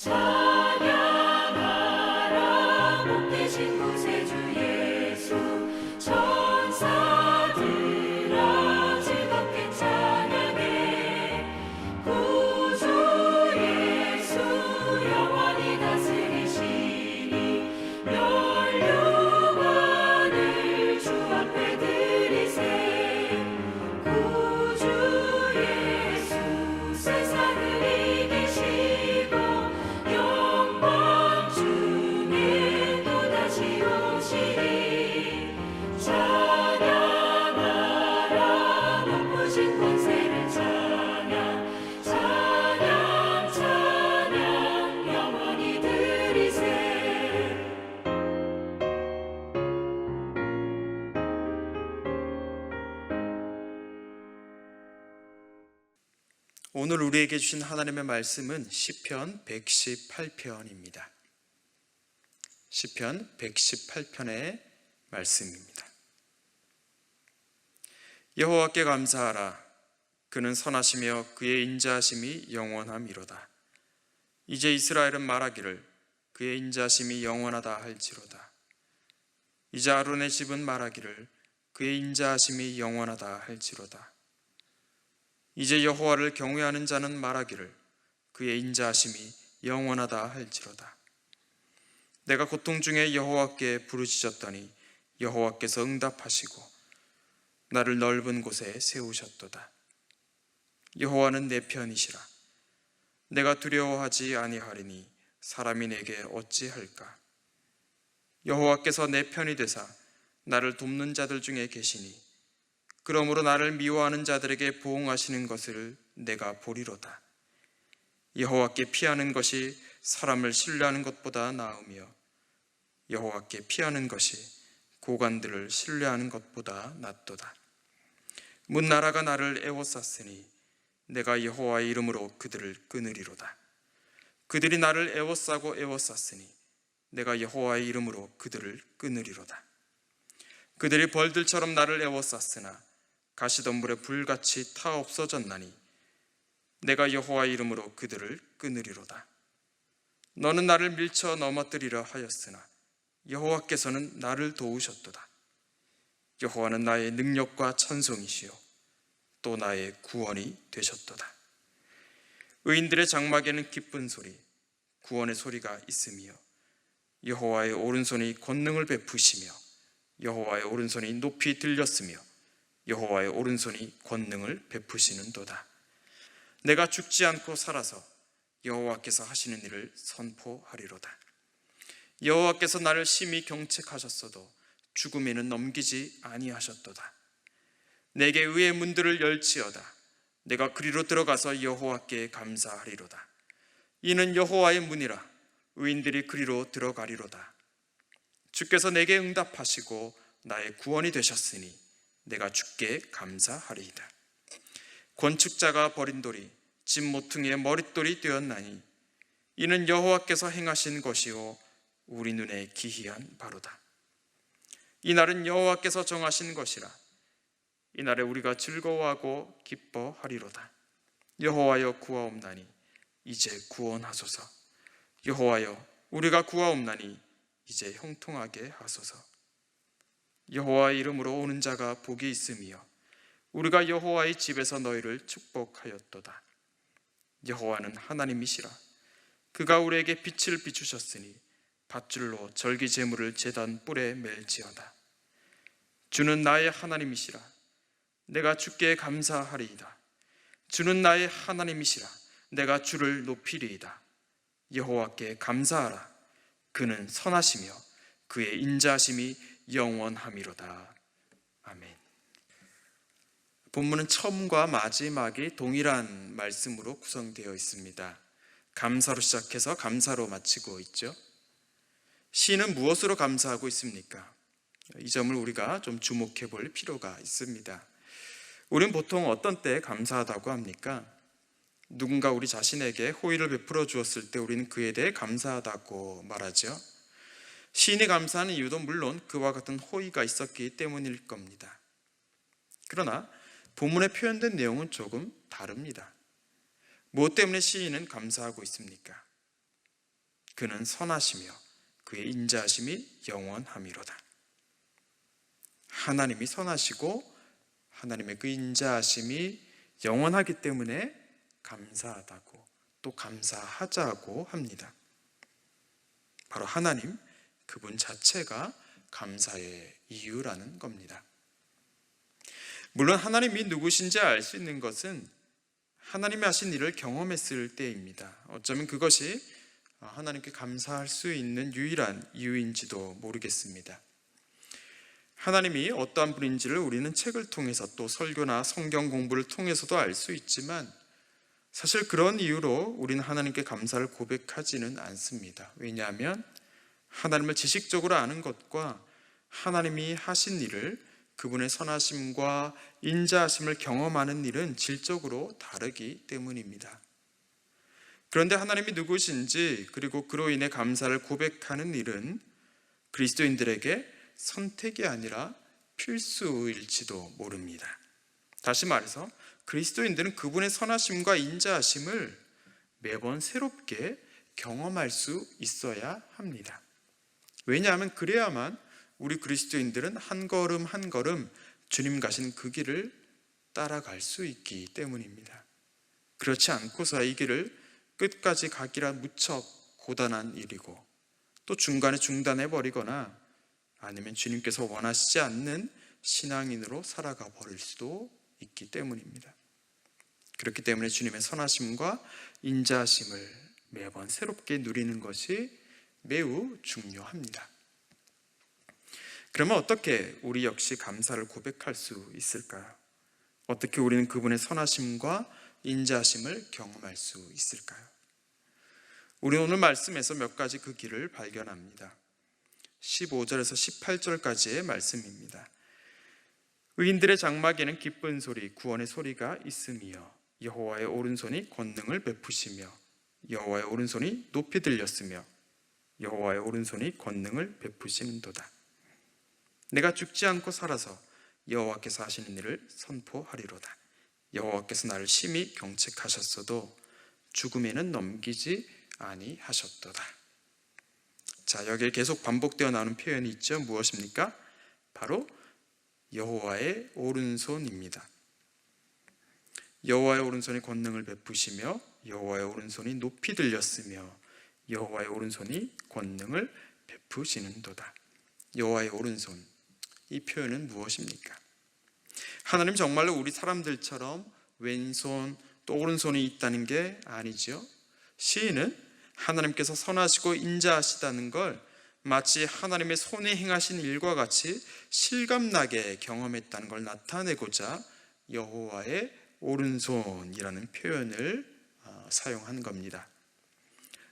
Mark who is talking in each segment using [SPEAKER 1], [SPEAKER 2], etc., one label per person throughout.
[SPEAKER 1] 찬양하라 복되신 구세주 예수 천사들아 즐겁게 찬양해 구주 예수 영원히 다스리시니 멸류관을 주 앞에 드리세 구주 예수 세상을 이기시고 영광 중에 또다시 오시리 찬양하라 높으신 권세를 찬양 찬양 찬양 영원히 드리세.
[SPEAKER 2] 오늘 우리에게 주신 하나님의 말씀은 시편 118편입니다. 시편 118편의 말씀입니다. 여호와께 감사하라. 그는 선하시며 그의 인자하심이 영원함이로다. 이제 이스라엘은 말하기를 그의 인자하심이 영원하다 할지로다. 이제 아론의 집은 말하기를 그의 인자하심이 영원하다 할지로다. 이제 여호와를 경외하는 자는 말하기를 그의 인자하심이 영원하다 할지로다. 내가 고통 중에 여호와께 부르짖었더니 여호와께서 응답하시고 나를 넓은 곳에 세우셨도다. 여호와는 내 편이시라. 내가 두려워하지 아니하리니 사람이 내게 어찌할까. 여호와께서 내 편이 되사 나를 돕는 자들 중에 계시니 그러므로 나를 미워하는 자들에게 보응하시는 것을 내가 보리로다. 여호와께 피하는 것이 사람을 신뢰하는 것보다 나으며 여호와께 피하는 것이 고관들을 신뢰하는 것보다 낫도다. 문나라가 나를 애워쌌으니 내가 여호와의 이름으로 그들을 끊으리로다. 그들이 나를 애워싸고 애워쌌으니 내가 여호와의 이름으로 그들을 끊으리로다. 그들이 벌들처럼 나를 애워쌌으나 가시덤불에 불같이 타 없어졌나니 내가 여호와의 이름으로 그들을 끊으리로다. 너는 나를 밀쳐 넘어뜨리려 하였으나 여호와께서는 나를 도우셨도다. 여호와는 나의 능력과 찬송이시요 또 나의 구원이 되셨도다. 의인들의 장막에는 기쁜 소리, 구원의 소리가 있으며 여호와의 오른손이 권능을 베푸시며 여호와의 오른손이 높이 들렸으며 여호와의 오른손이 권능을 베푸시는도다. 내가 죽지 않고 살아서 여호와께서 하시는 일을 선포하리로다. 여호와께서 나를 심히 경책하셨어도 죽음에는 넘기지 아니하셨도다. 내게 의의 문들을 열지어다. 내가 그리로 들어가서 여호와께 감사하리로다. 이는 여호와의 문이라. 의인들이 그리로 들어가리로다. 주께서 내게 응답하시고 나의 구원이 되셨으니 내가 주께 감사하리이다. 건축자가 버린 돌이 집 모퉁이의 머릿돌이 되었나니 이는 여호와께서 행하신 것이요 우리 눈에 기이한 바로다. 이날은 여호와께서 정하신 것이라. 이날에 우리가 즐거워하고 기뻐하리로다. 여호와여 구하옵나니 이제 구원하소서. 여호와여 우리가 구하옵나니 이제 형통하게 하소서. 여호와의 이름으로 오는 자가 복이 있으며 우리가 여호와의 집에서 너희를 축복하였도다. 여호와는 하나님이시라. 그가 우리에게 빛을 비추셨으니 밧줄로 절기 제물을 제단 뿔에 멜지어다. 주는 나의 하나님이시라. 내가 주께 감사하리이다. 주는 나의 하나님이시라. 내가 주를 높이리이다. 여호와께 감사하라. 그는 선하시며 그의 인자하심이 영원함이로다. 아멘. 본문은 처음과 마지막이 동일한 말씀으로 구성되어 있습니다. 감사로 시작해서 감사로 마치고 있죠. 시인은 무엇으로 감사하고 있습니까? 이 점을 우리가 좀 주목해 볼 필요가 있습니다. 우리는 보통 어떤 때 감사하다고 합니까? 누군가 우리 자신에게 호의를 베풀어 주었을 때 우리는 그에 대해 감사하다고 말하죠. 시인이 감사하는 이유도 물론 그와 같은 호의가 있었기 때문일 겁니다. 그러나 본문에 표현된 내용은 조금 다릅니다. 무엇 때문에 시인은 감사하고 있습니까? 그는 선하시며 그의 인자하심이 영원함이로다. 하나님이 선하시고 하나님의 그 인자하심이 영원하기 때문에 감사하다고, 또 감사하자고 합니다. 바로 하나님 그분 자체가 감사의 이유라는 겁니다. 물론 하나님이 누구신지 알 수 있는 것은 하나님이 하신 일을 경험했을 때입니다. 어쩌면 그것이 하나님께 감사할 수 있는 유일한 이유인지도 모르겠습니다. 하나님이 어떠한 분인지를 우리는 책을 통해서 또 설교나 성경 공부를 통해서도 알 수 있지만 사실 그런 이유로 우리는 하나님께 감사를 고백하지는 않습니다. 왜냐하면 하나님을 지식적으로 아는 것과 하나님이 하신 일을, 그분의 선하심과 인자하심을 경험하는 일은 질적으로 다르기 때문입니다. 그런데 하나님이 누구신지 그리고 그로 인해 감사를 고백하는 일은 그리스도인들에게 선택이 아니라 필수일지도 모릅니다. 다시 말해서 그리스도인들은 그분의 선하심과 인자하심을 매번 새롭게 경험할 수 있어야 합니다. 왜냐하면 그래야만 우리 그리스도인들은 한 걸음 한 걸음 주님 가신 그 길을 따라갈 수 있기 때문입니다. 그렇지 않고서 이 길을 끝까지 가기라 무척 고단한 일이고, 또 중간에 중단해버리거나 아니면 주님께서 원하시지 않는 신앙인으로 살아가 버릴 수도 있기 때문입니다. 그렇기 때문에 주님의 선하심과 인자하심을 매번 새롭게 누리는 것이 매우 중요합니다. 그러면 어떻게 우리 역시 감사를 고백할 수 있을까요? 어떻게 우리는 그분의 선하심과 인자하심을 경험할 수 있을까요? 우리는 오늘 말씀에서 몇 가지 그 길을 발견합니다. 15절에서 18절까지의 말씀입니다. 의인들의 장막에는 기쁜 소리, 구원의 소리가 있으며 여호와의 오른손이 권능을 베푸시며 여호와의 오른손이 높이 들렸으며 여호와의 오른손이 권능을 베푸시는도다. 내가 죽지 않고 살아서 여호와께서 하시는 일을 선포하리로다. 여호와께서 나를 심히 경책하셨어도 죽음에는 넘기지 아니하셨도다. 자, 여기에 계속 반복되어 나오는 표현이 있죠. 무엇입니까? 바로 여호와의 오른손입니다. 여호와의 오른손이 권능을 베푸시며 여호와의 오른손이 높이 들렸으며 여호와의 오른손이 권능을 베푸시는도다. 여호와의 오른손, 이 표현은 무엇입니까? 하나님 정말로 우리 사람들처럼 왼손 또 오른손이 있다는 게 아니죠. 시인은 하나님께서 선하시고 인자하시다는 걸 마치 하나님의 손이 행하신 일과 같이 실감나게 경험했다는 걸 나타내고자 여호와의 오른손이라는 표현을 사용한 겁니다.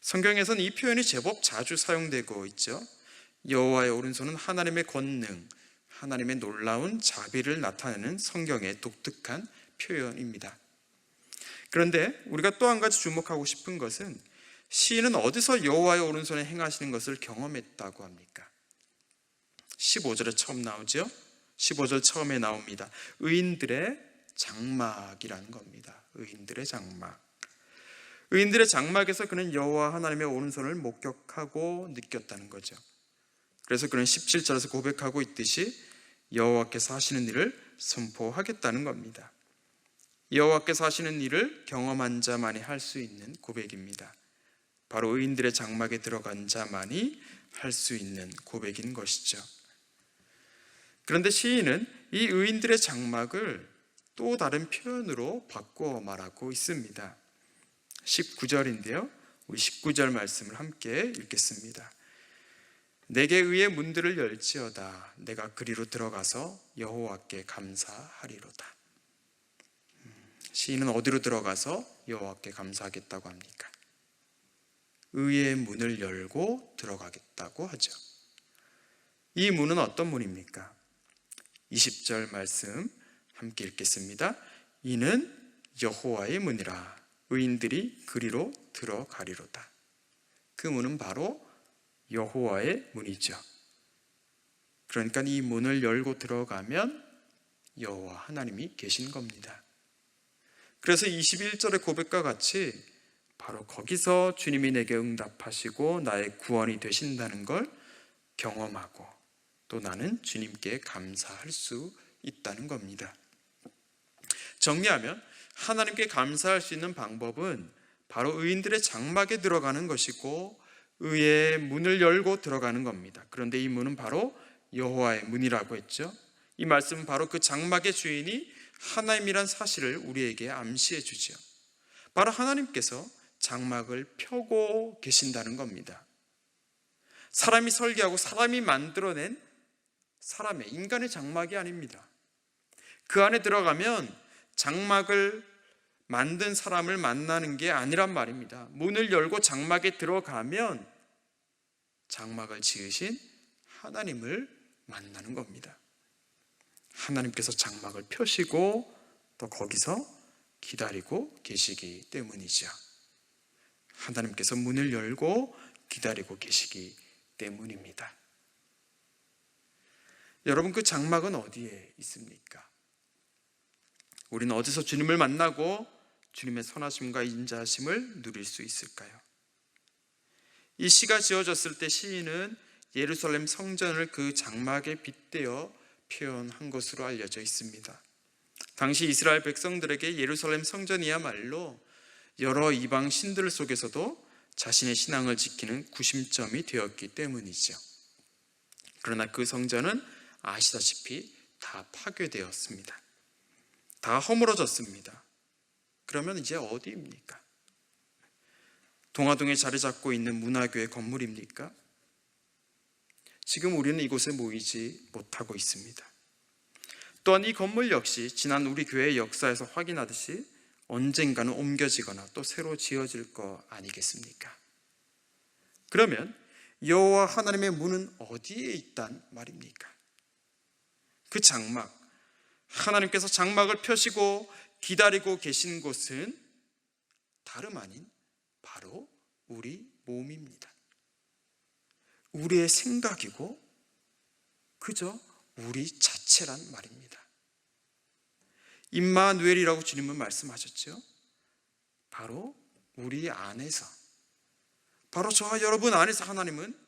[SPEAKER 2] 성경에서는 이 표현이 제법 자주 사용되고 있죠. 여호와의 오른손은 하나님의 권능, 하나님의 놀라운 자비를 나타내는 성경의 독특한 표현입니다. 그런데 우리가 또 한 가지 주목하고 싶은 것은 시인은 어디서 여호와의 오른손에 행하시는 것을 경험했다고 합니까? 15절에 처음 나오죠. 15절 처음에 나옵니다. 의인들의 장막이라는 겁니다. 의인들의 장막. 의인들의 장막에서 그는 여호와 하나님의 오른손을 목격하고 느꼈다는 거죠. 그래서 그는 17절에서 고백하고 있듯이 여호와께서 하시는 일을 선포하겠다는 겁니다. 여호와께서 하시는 일을 경험한 자만이 할 수 있는 고백입니다. 바로 의인들의 장막에 들어간 자만이 할 수 있는 고백인 것이죠. 그런데 시인은 이 의인들의 장막을 또 다른 표현으로 바꿔 말하고 있습니다. 19절인데요. 우리 19절 말씀을 함께 읽겠습니다. 내게 의의 문들을 열지어다. 내가 그리로 들어가서 여호와께 감사하리로다. 시인은 어디로 들어가서 여호와께 감사하겠다고 합니까? 의의 문을 열고 들어가겠다고 하죠. 이 문은 어떤 문입니까? 20절 말씀 함께 읽겠습니다. 이는 여호와의 문이라. 의인들이 그리로 들어가리로다. 그 문은 바로 여호와의 문이죠. 그러니까 이 문을 열고 들어가면 여호와 하나님이 계신 겁니다. 그래서 21절의 고백과 같이 바로 거기서 주님이 내게 응답하시고 나의 구원이 되신다는 걸 경험하고 또 나는 주님께 감사할 수 있다는 겁니다. 정리하면 하나님께 감사할 수 있는 방법은 바로 의인들의 장막에 들어가는 것이고 의의 문을 열고 들어가는 겁니다. 그런데 이 문은 바로 여호와의 문이라고 했죠. 이 말씀은 바로 그 장막의 주인이 하나님이란 사실을 우리에게 암시해 주죠. 바로 하나님께서 장막을 펴고 계신다는 겁니다. 사람이 설계하고 사람이 만들어낸 사람의 인간의 장막이 아닙니다. 그 안에 들어가면 장막을 만든 사람을 만나는 게 아니란 말입니다. 문을 열고 장막에 들어가면 장막을 지으신 하나님을 만나는 겁니다. 하나님께서 장막을 펴시고 또 거기서 기다리고 계시기 때문이죠. 하나님께서 문을 열고 기다리고 계시기 때문입니다. 여러분, 그 장막은 어디에 있습니까? 우리는 어디서 주님을 만나고 주님의 선하심과 인자하심을 누릴 수 있을까요? 이 시가 지어졌을 때 시인은 예루살렘 성전을 그 장막에 빗대어 표현한 것으로 알려져 있습니다. 당시 이스라엘 백성들에게 예루살렘 성전이야말로 여러 이방 신들 속에서도 자신의 신앙을 지키는 구심점이 되었기 때문이죠. 그러나 그 성전은 아시다시피 다 파괴되었습니다. 다 허물어졌습니다. 그러면 이제 어디입니까? 동화동에 자리 잡고 있는 문화교회 건물입니까? 지금 우리는 이곳에 모이지 못하고 있습니다. 또한 이 건물 역시 지난 우리 교회의 역사에서 확인하듯이 언젠가는 옮겨지거나 또 새로 지어질 거 아니겠습니까? 그러면 여호와 하나님의 문은 어디에 있단 말입니까? 그 장막, 하나님께서 장막을 펴시고 기다리고 계신 곳은 다름 아닌 바로 우리 몸입니다. 우리의 생각이고 그저 우리 자체란 말입니다. 임마누엘이라고 주님은 말씀하셨죠. 바로 우리 안에서, 바로 저와 여러분 안에서 하나님은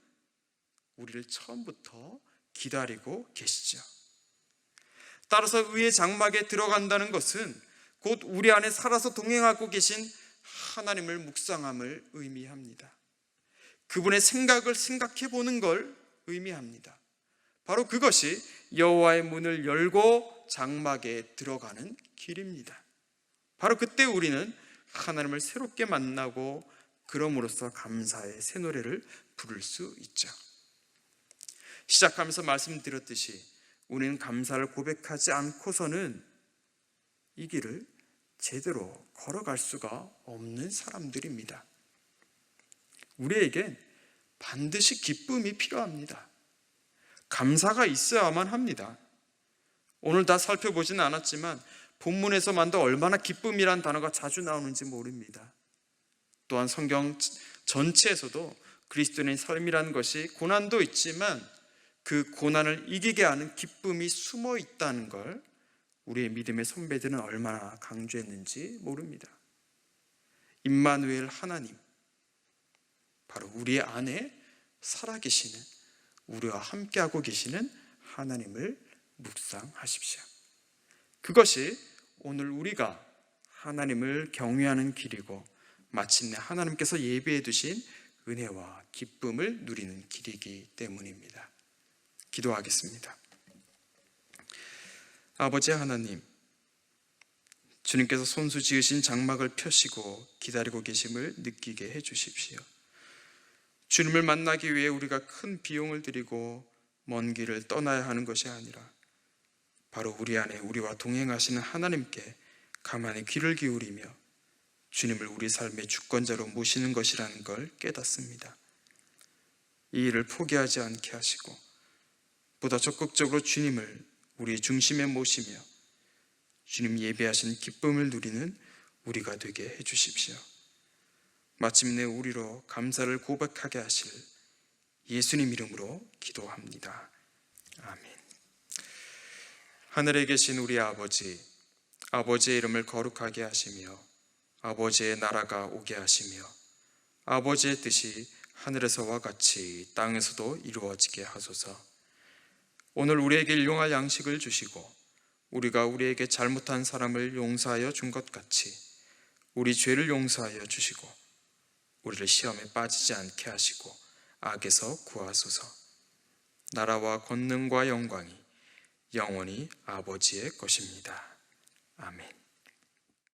[SPEAKER 2] 우리를 처음부터 기다리고 계시죠. 따라서 의의 장막에 들어간다는 것은 곧 우리 안에 살아서 동행하고 계신 하나님을 묵상함을 의미합니다. 그분의 생각을 생각해 보는 걸 의미합니다. 바로 그것이 여호와의 문을 열고 장막에 들어가는 길입니다. 바로 그때 우리는 하나님을 새롭게 만나고 그럼으로써 감사의 새 노래를 부를 수 있죠. 시작하면서 말씀드렸듯이 우리는 감사를 고백하지 않고서는 이 길을 제대로 걸어갈 수가 없는 사람들입니다. 우리에겐 반드시 기쁨이 필요합니다. 감사가 있어야만 합니다. 오늘 다 살펴보지는 않았지만 본문에서만도 얼마나 기쁨이란 단어가 자주 나오는지 모릅니다. 또한 성경 전체에서도 그리스도인의 삶이라는 것이 고난도 있지만 그 고난을 이기게 하는 기쁨이 숨어 있다는 걸 우리의 믿음의 선배들은 얼마나 강조했는지 모릅니다. 임마누엘 하나님, 바로 우리 안에 살아계시는, 우리와 함께하고 계시는 하나님을 묵상하십시오. 그것이 오늘 우리가 하나님을 경외하는 길이고 마침내 하나님께서 예비해 두신 은혜와 기쁨을 누리는 길이기 때문입니다. 기도하겠습니다. 아버지 하나님, 주님께서 손수 지으신 장막을 펴시고 기다리고 계심을 느끼게 해 주십시오. 주님을 만나기 위해 우리가 큰 비용을 들이고 먼 길을 떠나야 하는 것이 아니라 바로 우리 안에 우리와 동행하시는 하나님께 가만히 귀를 기울이며 주님을 우리 삶의 주권자로 모시는 것이라는 걸 깨닫습니다. 이 일을 포기하지 않게 하시고 보다 적극적으로 주님을 우리 중심에 모시며 주님 예배하신 기쁨을 누리는 우리가 되게 해주십시오. 마침내 우리로 감사를 고백하게 하실 예수님 이름으로 기도합니다. 아멘. 하늘에 계신 우리 아버지, 아버지의 이름을 거룩하게 하시며 아버지의 나라가 오게 하시며 아버지의 뜻이 하늘에서와 같이 땅에서도 이루어지게 하소서. 오늘 우리에게 일용할 양식을 주시고 우리가 우리에게 잘못한 사람을 용서하여 준 것 같이 우리 죄를 용서하여 주시고 우리를 시험에 빠지지 않게 하시고 악에서 구하소서. 나라와 권능과 영광이 영원히 아버지의 것입니다. 아멘.